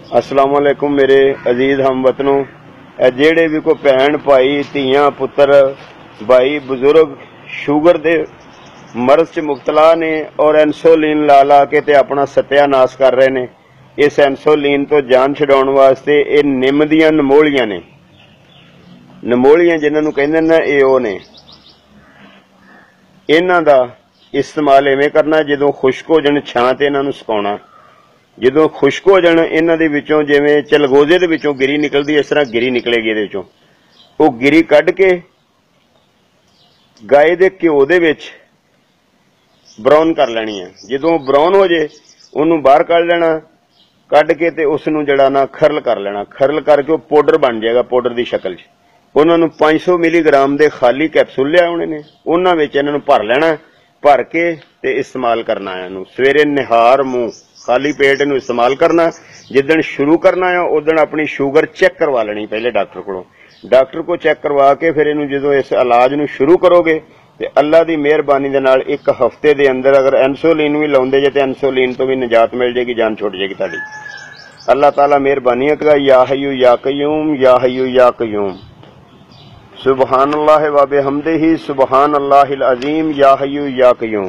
अस्सलाम वालेकुम मेरे अजीज हमवतनों। जेड़े भी कोई भैन भाई धियां पुत्र भाई बजुर्ग शुगर दे मर्ज च मुबतला ने और इंसुलिन ला ला के ते अपना सत्यानाश कर रहे ने। इस इंसुलिन तो जान छुड़ाउण वास्ते ये निम दियां नमोलियां ने, नमोलियां जिन्हां नूं कहंदे ने ये ओ ने। इन्हां दा इस्तेमाल इवें करना जदों खुश्क हो जाण छां ते इन्हां नूं सुकाउणा। जो खुश्क हो जाण इन्हां दे विचों जिवें चलगोजे दे विचों गिरी निकलदी इस तरह गिरी निकलेगी इहदे विचों। वो गिरी कढ के गाय दे घिओ दे विच ब्राउन कर लैनी है। जदों ब्राउन हो जाए उन्होंने बाहर कढ लेना, कढ के ते उसनूं जिहड़ा ना खरल कर लेना। खरल करके वो पाउडर बन जाएगा, पाउडर की शक्ल च। उन्होंने 500 मिलीग्राम के खाली कैप्सूल लिया होने ने, उन्हां विच इन्हां नूं भर लेना, भर के ते इस्तेमाल करना है। सवेरे निहार मुंह खाली पेट इनू इस्तेमाल करना। जिदन शुरू करना है उदन अपनी शुगर चेक करवा लेनी पहले डॉक्टर को। डॉक्टर को चेक करवा के फिर इनू जो इस इलाज नू शुरू करोगे तो अल्लाह की मेहरबानी दे नाल एक हफ्ते के अंदर अगर इंसुलिन भी लाउंदे जे तो इंसुलिन तो भी निजात मिल जाएगी, जान छुट जाएगी तुहाडी। अल्लाह ताला मेहरबानी करेगा। या हय्यू या कय्यूम, या हय्यू या कय्यूम। सुबहानल्लाह व बिहम्दिही, सुबहानल्लाहिल अज़ीम, या हय्यू या कय्यूम।